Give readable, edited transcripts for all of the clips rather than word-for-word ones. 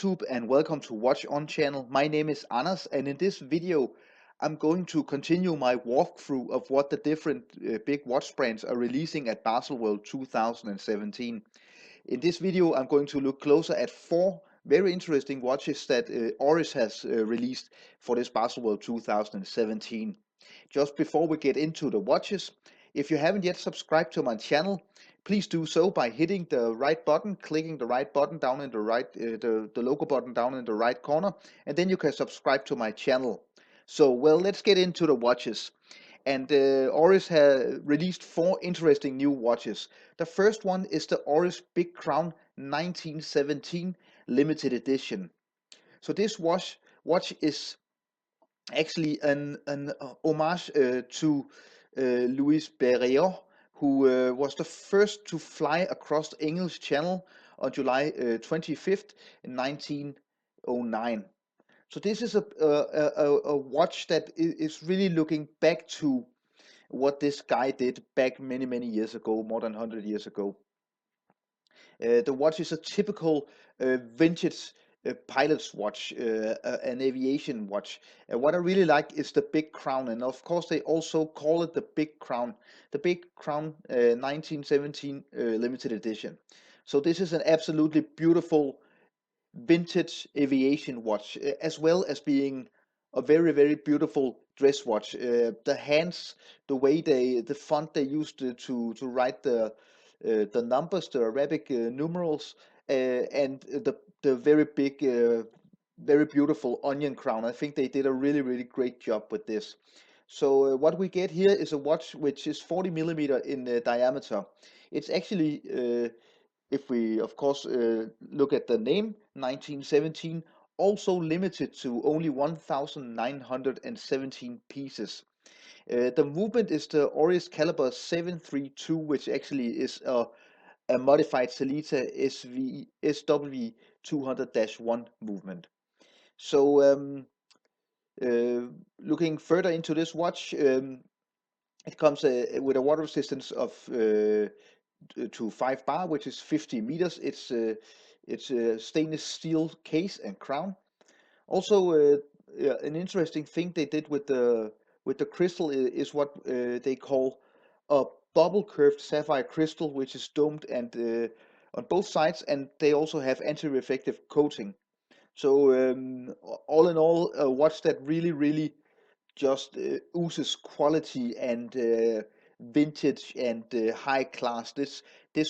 YouTube and welcome to Watch On channel. My name is Anders and in this video I'm going to continue my walkthrough of what the different big watch brands are releasing at Baselworld 2017. In this video I'm going to look closer at four very interesting watches that Oris has released for this Baselworld 2017. Just before we get into the watches, if you haven't yet subscribed to my channel, please do so by hitting the right button, clicking the right button down in the right, the logo button down in the right corner, and then you can subscribe to my channel. So, well, let's get into the watches. And Oris has released four interesting new watches. The first one is the Oris Big Crown 1917 limited edition. So this watch is actually an homage to Louis Berriot, who was the first to fly across the English Channel on July 25th in 1909. So this is a watch that is really looking back to what this guy did back many years ago, more than 100 years ago. The watch is a typical vintage pilot's watch, an aviation watch. What I really like is the Big Crown, and of course they also call it the Big Crown. The Big Crown 1917 limited edition. So this is an absolutely beautiful vintage aviation watch, as well as being a very beautiful dress watch. The hands, the way the font they used to write the numbers, the Arabic numerals, and the very big, very beautiful onion crown. I think they did a really great job with this. So what we get here is a watch which is 40 millimeter in diameter. It's actually, if we of course look at the name, 1917, also limited to only 1,917 pieces. The movement is the Oris Calibre 732, which actually is a modified Selita SW 200-1 movement. So looking further into this watch, it comes with a water resistance of to 5 bar, which is 50 meters. It's a stainless steel case and crown. Also, an interesting thing they did with the crystal is what they call a double curved sapphire crystal, which is domed and on both sides, and they also have anti-reflective coating. So all in all, a watch that really just oozes quality and vintage and high class. This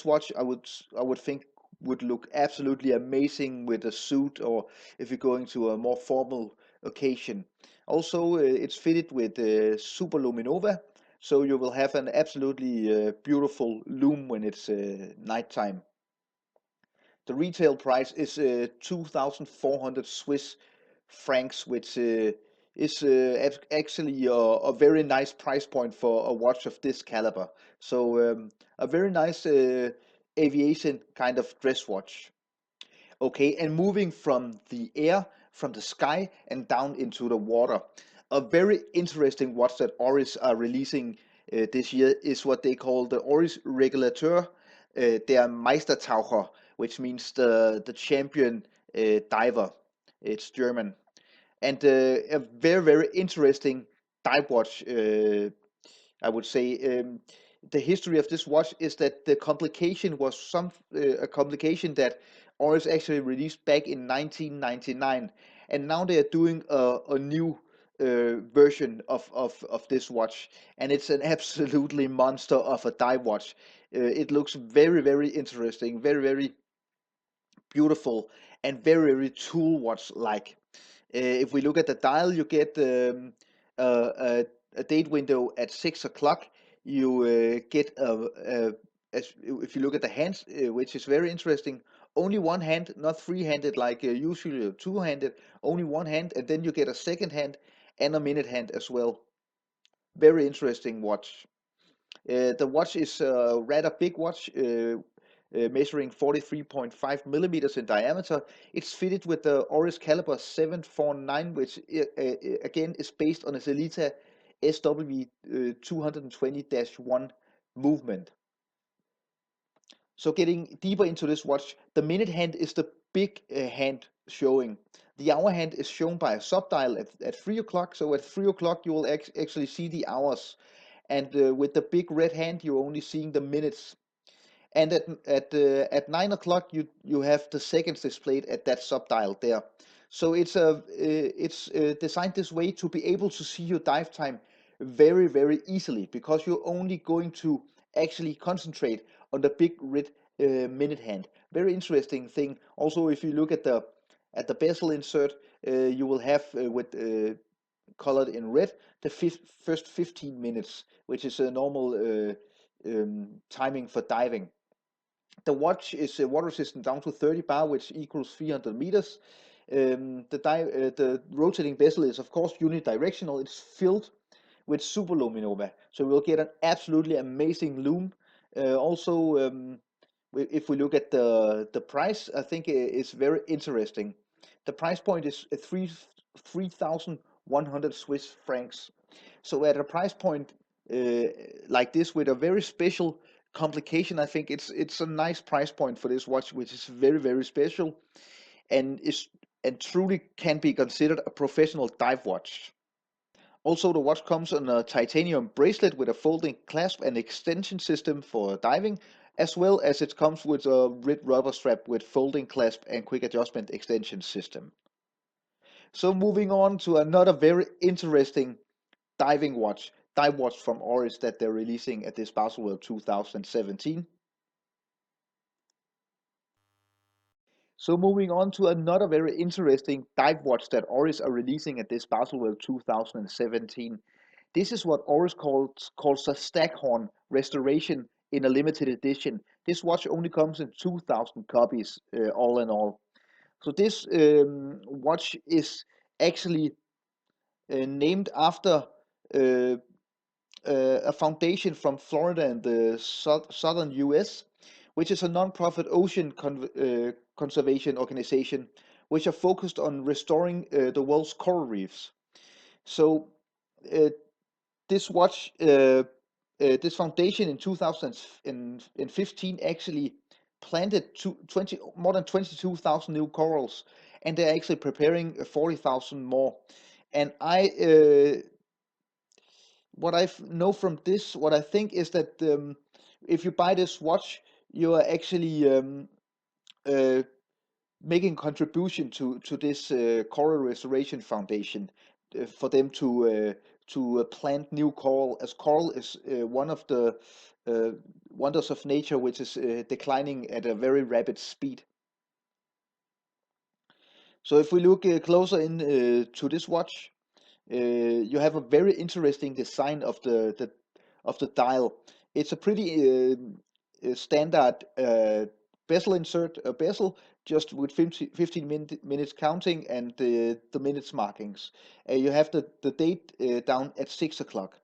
watch I would think would look absolutely amazing with a suit, or if you're going to a more formal occasion. Also, it's fitted with Super Luminova, so you will have an absolutely beautiful lume when it's nighttime. The retail price is 2,400 Swiss francs, which is actually a very nice price point for a watch of this caliber. So a very nice aviation kind of dress watch. Okay, and moving from the air, from the sky and down into the water. A very interesting watch that Oris are releasing this year is what they call the Oris Regulator, their Meistertaucher, which means the champion diver. It's German. And a very interesting dive watch, I would say. The history of this watch is that the complication was a complication that Oris actually released back in 1999, and now they are doing a new version of this watch, and it's an absolutely monster of a dive watch. It looks very interesting, very beautiful, and very tool watch like. If we look at the dial, you get a date window at 6 o'clock. You get if you look at the hands, which is very interesting, only one hand, not three-handed like usually two-handed, only one hand, and then you get a second hand and a minute hand as well. Very interesting watch. The watch is a rather big watch, measuring 43.5 millimeters in diameter. It's fitted with the Oris Calibre 749, which again is based on a Selita SW 220-1 movement. So getting deeper into this watch, the minute hand is the big hand showing. The hour hand is shown by a subdial at 3 o'clock. So at 3 o'clock you will actually see the hours, and with the big red hand you're only seeing the minutes. And at 9 o'clock you have the seconds displayed at that subdial there. So it's designed this way to be able to see your dive time very easily, because you're only going to actually concentrate on the big red minute hand. Very interesting thing. Also, if you look at the bezel insert, you will have with colored in red the first 15 minutes, which is a normal timing for diving. The watch is water resistant down to 30 bar, which equals 300 meters. The rotating bezel is of course unidirectional. It's filled with superluminova, so we'll get an absolutely amazing lume. Also, if we look at the price, I think it's very interesting. The price point is 3,100 Swiss francs. So at a price point like this, with a very special complication, I think it's a nice price point for this watch, which is very special, and is and truly can be considered a professional dive watch. Also, the watch comes on a titanium bracelet with a folding clasp and extension system for diving, as well as it comes with a red rubber strap with folding clasp and quick adjustment extension system. So moving on to another very interesting dive watch from Oris that they're releasing at this Baselworld 2017. So moving on to another very interesting dive watch that Oris are releasing at this Baselworld 2017. This is what Oris calls a Staghorn restoration in a limited edition. This watch only comes in 2,000 copies all in all. So this watch is actually named after uh, a foundation from Florida in the southern US, which is a non-profit ocean conservation organization, which are focused on restoring the world's coral reefs. So uh, this watch, this foundation in 2015 actually planted more than 22,000 new corals, and they're actually preparing 40,000 more. And what I know from this, what I think is that if you buy this watch, you are actually uh, making contribution to this coral restoration foundation, for them to plant new coral, as coral is one of the uh, wonders of nature, which is declining at a very rapid speed. So if we look closer in to this watch, you have a very interesting design of the dial. It's a pretty standard bezel insert, a bezel just with 15 minutes counting and the minutes markings. You have the date down at 6 o'clock.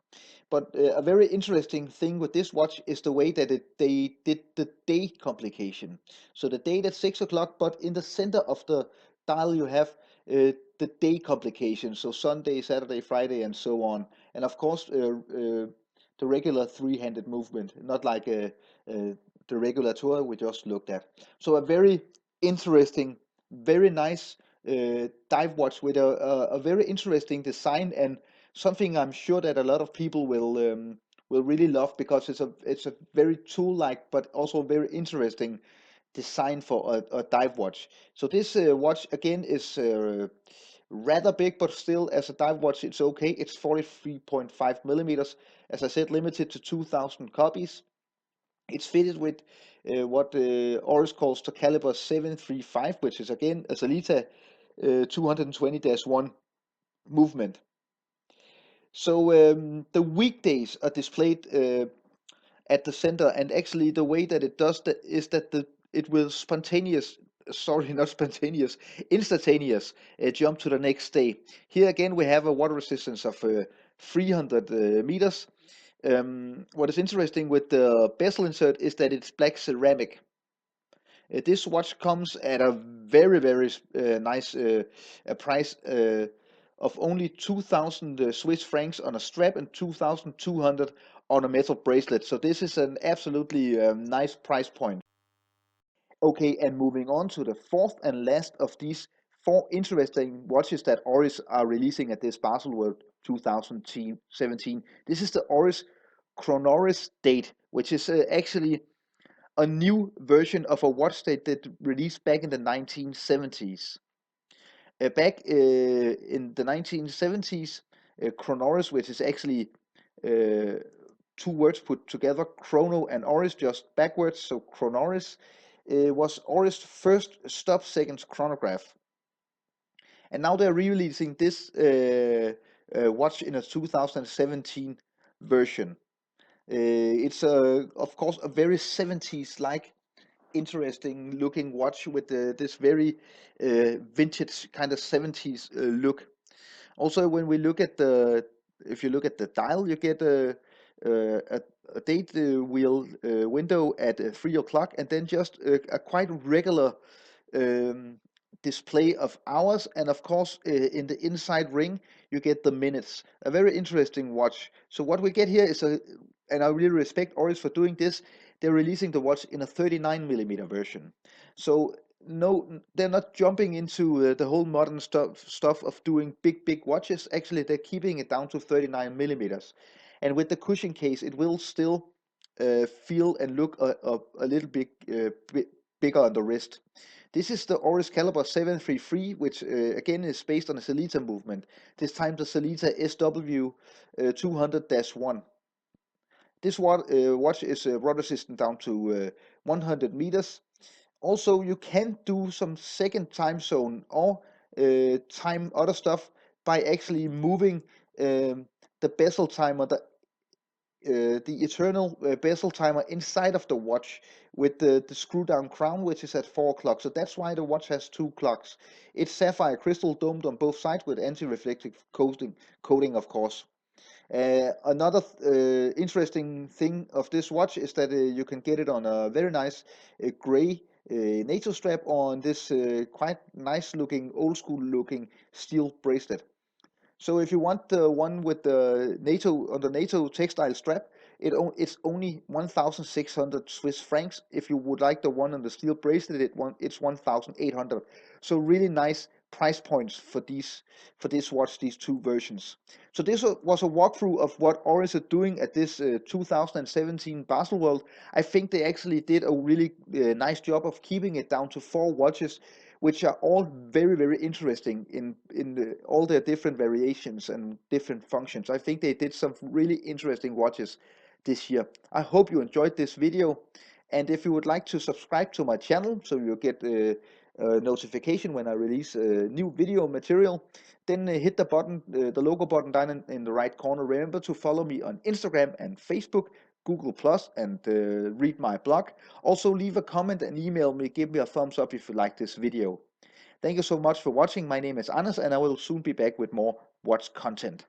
But a very interesting thing with this watch is the way that they did the day complication. So the date at 6 o'clock, but in the center of the dial you have the day complication. So Sunday, Saturday, Friday, and so on. And of course, the regular three-handed movement, not like the regular tour we just looked at. So a very interesting, very nice dive watch with a very interesting design, and something I'm sure that a lot of people will really love, because it's a very tool-like but also very interesting design for a dive watch. So this watch again is rather big, but still as a dive watch it's okay. It's 43.5 millimeters, as I said, limited to 2,000 copies. It's fitted with what Oris calls the Calibre 735, which is again a Salita 220-1 movement. So the weekdays are displayed at the center, and actually the way that it does that is that it will not spontaneous, instantaneous jump to the next day. Here again we have a water resistance of 300 meters. What is interesting with the bezel insert is that it's black ceramic. This watch comes at a very nice price of only 2,000 Swiss francs on a strap and 2,200 on a metal bracelet. So this is an absolutely nice price point. Okay, and moving on to the fourth and last of these 4 interesting watches that Oris are releasing at this Baselworld 2017. This is the Oris Kroner date, which is actually a new version of a watch that they released back in the 1970s. Back in the 1970s, Kronoris, which is actually uh, two words put together, chrono and Oris, just backwards, so Kronoris, was Oris' first stop-seconds chronograph. And now they're releasing this watch in a 2017 version. It's of course a very 70s-like interesting looking watch with this very vintage kind of 70s look. Also, when we look at if you look at the dial, you get a, a date wheel window at 3 o'clock, and then just a quite regular um, display of hours, and of course in the inside ring you get the minutes. A very interesting watch. So what we get here is and I really respect Oris for doing this, they're releasing the watch in a 39mm version. So no, they're not jumping into the whole modern stuff of doing big watches. Actually, they're keeping it down to 39mm, and with the cushion case it will still feel and look a little bit bigger on the wrist. This is the Oris Calibre 733, which again is based on a Sellita movement, this time the Sellita SW 200-1. This watch is rudder resistant down to 100 meters. Also, you can do some second time zone or time other stuff by actually moving the bezel timer, the eternal bezel timer inside of the watch with the screw down crown, which is at 4 o'clock. So that's why the watch has 2 clocks. It's sapphire crystal domed on both sides with anti-reflective coating, of course. Another interesting thing of this watch is that you can get it on a very nice gray NATO strap on this quite nice looking, old school looking steel bracelet. So if you want the one with the NATO on the NATO textile strap, it's only 1,600 Swiss francs. If you would like the one on the steel bracelet, it's 1,800. So really nice price points for this watch, these two versions. So this was a walkthrough of what Oris are doing at this 2017 Baselworld. I think they actually did a really nice job of keeping it down to 4 watches, which are all very interesting in all their different variations and different functions. I think they did some really interesting watches this year. I hope you enjoyed this video, and if you would like to subscribe to my channel so you get a notification when I release new video material, then hit the button, the logo button down in the right corner. Remember to follow me on Instagram and Facebook, Google Plus, and read my blog. Also leave a comment and email me, give me a thumbs up if you like this video. Thank you so much for watching. My name is Anders, and I will soon be back with more watch content.